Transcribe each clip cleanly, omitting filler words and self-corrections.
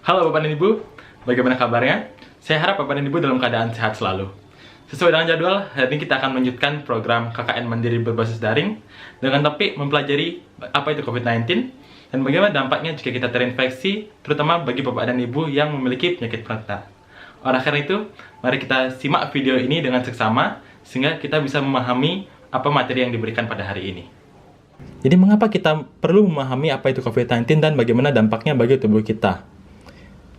Halo Bapak dan Ibu, bagaimana kabarnya? Saya harap Bapak dan Ibu dalam keadaan sehat selalu. Sesuai dengan jadwal, hari ini kita akan melanjutkan program KKN Mandiri berbasis daring dengan topik mempelajari apa itu COVID-19 dan bagaimana dampaknya jika kita terinfeksi, terutama bagi Bapak dan Ibu yang memiliki penyakit penyerta. Oleh karena itu, mari kita simak video ini dengan seksama sehingga kita bisa memahami apa materi yang diberikan pada hari ini. Jadi mengapa kita perlu memahami apa itu COVID-19 dan bagaimana dampaknya bagi tubuh kita?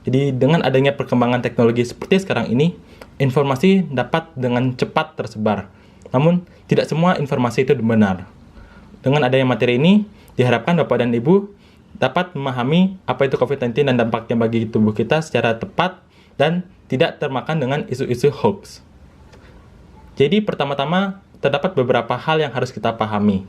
Jadi dengan adanya perkembangan teknologi seperti sekarang ini, informasi dapat dengan cepat tersebar. Namun, tidak semua informasi itu benar. Dengan adanya materi ini, diharapkan Bapak dan Ibu dapat memahami apa itu COVID-19 dan dampaknya bagi tubuh kita secara tepat dan tidak termakan dengan isu-isu hoax. Jadi pertama-tama, terdapat beberapa hal yang harus kita pahami,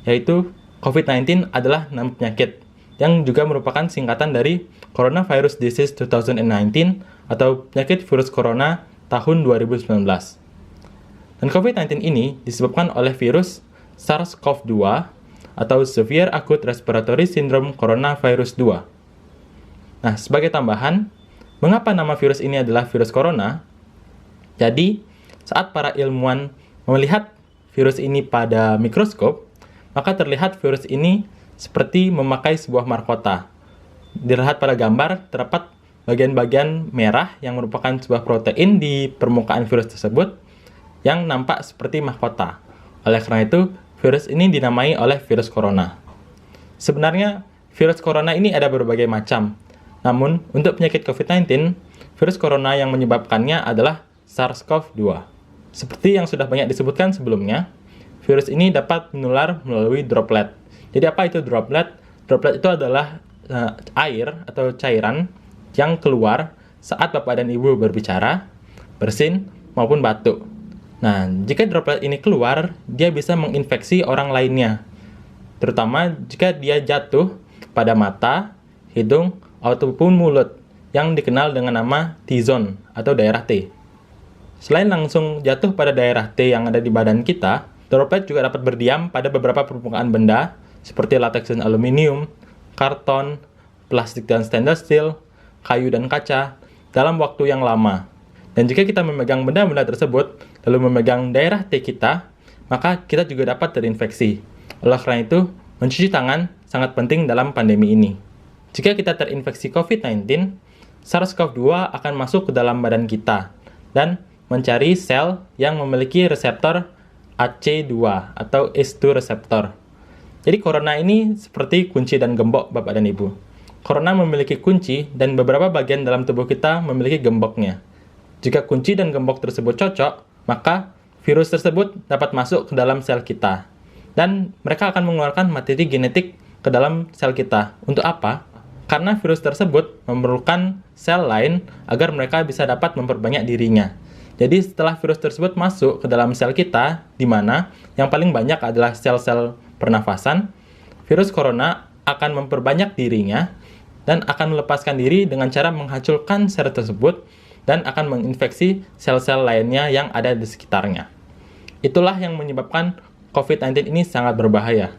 yaitu COVID-19 adalah nama penyakit yang juga merupakan singkatan dari Coronavirus Disease 2019 atau penyakit virus corona tahun 2019. Dan COVID-19 ini disebabkan oleh virus SARS-CoV-2 atau Severe Acute Respiratory Syndrome Coronavirus 2. Nah, sebagai tambahan, mengapa nama virus ini adalah virus corona? Jadi, saat para ilmuwan melihat virus ini pada mikroskop, maka terlihat virus ini seperti memakai sebuah mahkota. Dilihat pada gambar, terdapat bagian-bagian merah yang merupakan sebuah protein di permukaan virus tersebut yang nampak seperti mahkota. Oleh karena itu, virus ini dinamai oleh virus corona. Sebenarnya, virus corona ini ada berbagai macam. Namun, untuk penyakit COVID-19, virus corona yang menyebabkannya adalah SARS-CoV-2. Seperti yang sudah banyak disebutkan sebelumnya, virus ini dapat menular melalui droplet. Jadi apa itu droplet? Droplet itu adalah air atau cairan yang keluar saat Bapak dan Ibu berbicara, bersin, maupun batuk. Nah, jika droplet ini keluar, dia bisa menginfeksi orang lainnya. Terutama jika dia jatuh pada mata, hidung, ataupun mulut yang dikenal dengan nama T-zone atau daerah T. Selain langsung jatuh pada daerah T yang ada di badan kita, droplet juga dapat berdiam pada beberapa permukaan benda seperti latex dan aluminium, karton, plastik dan stainless steel, kayu dan kaca dalam waktu yang lama. Dan jika kita memegang benda-benda tersebut, lalu memegang daerah T kita, maka kita juga dapat terinfeksi. Oleh karena itu, mencuci tangan sangat penting dalam pandemi ini. Jika kita terinfeksi COVID-19, SARS-CoV-2 akan masuk ke dalam badan kita dan mencari sel yang memiliki reseptor AC2 atau ACE2 reseptor. Jadi corona ini seperti kunci dan gembok Bapak dan Ibu. Corona memiliki kunci dan beberapa bagian dalam tubuh kita memiliki gemboknya. Jika kunci dan gembok tersebut cocok, maka virus tersebut dapat masuk ke dalam sel kita. Dan mereka akan mengeluarkan materi genetik ke dalam sel kita. Untuk apa? Karena virus tersebut memerlukan sel lain agar mereka bisa dapat memperbanyak dirinya. Jadi setelah virus tersebut masuk ke dalam sel kita, di mana yang paling banyak adalah sel-sel pernafasan, virus corona akan memperbanyak dirinya dan akan melepaskan diri dengan cara menghancurkan sel tersebut dan akan menginfeksi sel-sel lainnya yang ada di sekitarnya. Itulah yang menyebabkan COVID-19 ini sangat berbahaya.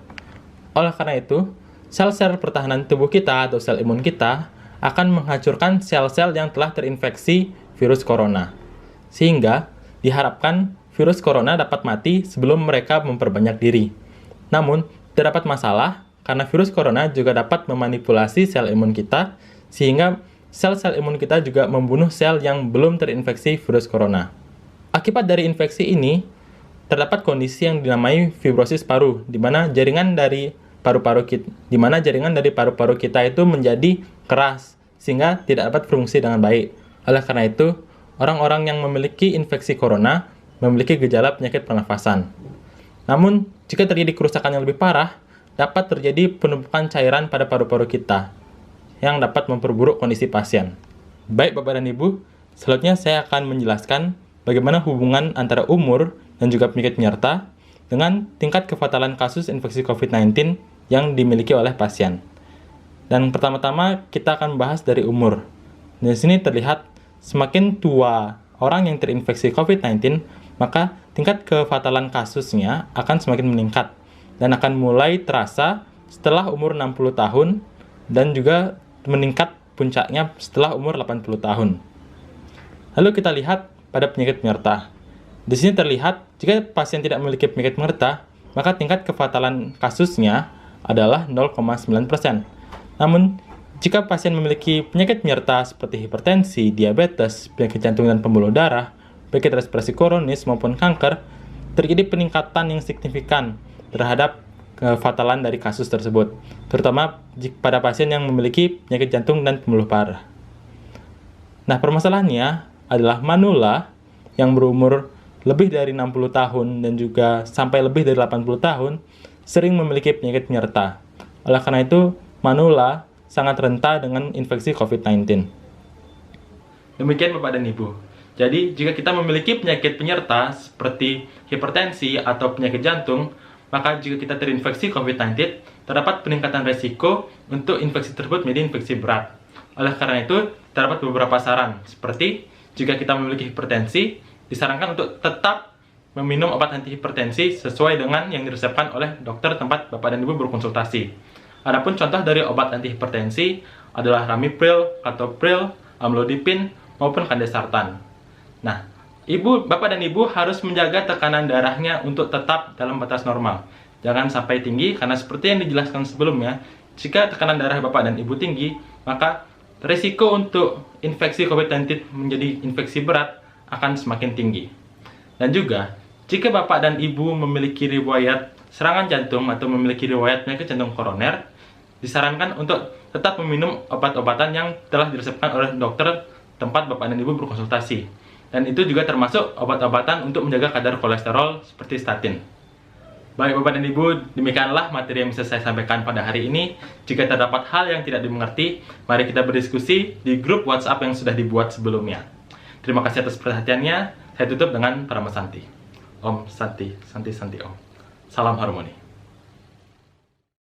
Oleh karena itu, sel-sel pertahanan tubuh kita atau sel imun kita akan menghancurkan sel-sel yang telah terinfeksi virus corona. Sehingga diharapkan virus corona dapat mati sebelum mereka memperbanyak diri. Namun, terdapat masalah karena virus corona juga dapat memanipulasi sel imun kita, sehingga sel-sel imun kita juga membunuh sel yang belum terinfeksi virus corona. Akibat dari infeksi ini, terdapat kondisi yang dinamai fibrosis paru, di mana jaringan dari paru-paru kita itu menjadi keras, sehingga tidak dapat berfungsi dengan baik. Oleh karena itu, orang-orang yang memiliki infeksi corona memiliki gejala penyakit pernafasan. Namun, jika terjadi kerusakan yang lebih parah, dapat terjadi penumpukan cairan pada paru-paru kita yang dapat memperburuk kondisi pasien. Baik Bapak dan Ibu, selanjutnya saya akan menjelaskan bagaimana hubungan antara umur dan juga penyakit penyerta dengan tingkat kefatalan kasus infeksi COVID-19 yang dimiliki oleh pasien. Dan pertama-tama kita akan membahas dari umur. Di sini terlihat semakin tua orang yang terinfeksi COVID-19, maka tingkat kefatalan kasusnya akan semakin meningkat dan akan mulai terasa setelah umur 60 tahun dan juga meningkat puncaknya setelah umur 80 tahun. Lalu kita lihat pada penyakit penyerta. Di sini terlihat jika pasien tidak memiliki penyakit penyerta, maka tingkat kefatalan kasusnya adalah 0,9%. Namun, jika pasien memiliki penyakit penyerta seperti hipertensi, diabetes, penyakit jantung dan pembuluh darah, penyakit respirasi kronis maupun kanker, terjadi peningkatan yang signifikan terhadap kefatalan dari kasus tersebut, terutama pada pasien yang memiliki penyakit jantung dan pembuluh darah. Nah, permasalahannya adalah manula yang berumur lebih dari 60 tahun dan juga sampai lebih dari 80 tahun sering memiliki penyakit penyerta. Oleh karena itu, manula sangat rentan dengan infeksi COVID-19. Demikian Bapak dan Ibu. Jadi, jika kita memiliki penyakit penyerta seperti hipertensi atau penyakit jantung, maka jika kita terinfeksi COVID-19, terdapat peningkatan resiko untuk infeksi tersebut menjadi infeksi berat. Oleh karena itu, terdapat beberapa saran, seperti jika kita memiliki hipertensi, disarankan untuk tetap meminum obat antihipertensi sesuai dengan yang diresepkan oleh dokter tempat Bapak dan Ibu berkonsultasi. Adapun contoh dari obat antihipertensi adalah ramipril, captopril, amlodipin, maupun kandesartan. Nah, Bapak dan Ibu harus menjaga tekanan darahnya untuk tetap dalam batas normal. Jangan sampai tinggi, karena seperti yang dijelaskan sebelumnya, jika tekanan darah Bapak dan Ibu tinggi, maka risiko untuk infeksi COVID-19 menjadi infeksi berat akan semakin tinggi. Dan juga, jika Bapak dan Ibu memiliki riwayat serangan jantung atau memiliki riwayat penyakit jantung koroner, disarankan untuk tetap meminum obat-obatan yang telah diresepkan oleh dokter tempat Bapak dan Ibu berkonsultasi. Dan itu juga termasuk obat-obatan untuk menjaga kadar kolesterol seperti statin. Baik Bapak dan Ibu, demikianlah materi yang bisa saya sampaikan pada hari ini. Jika terdapat hal yang tidak dimengerti, mari kita berdiskusi di grup WhatsApp yang sudah dibuat sebelumnya. Terima kasih atas perhatiannya. Saya tutup dengan Parama Santi. Om Santi, Santi Santi Om. Salam harmoni.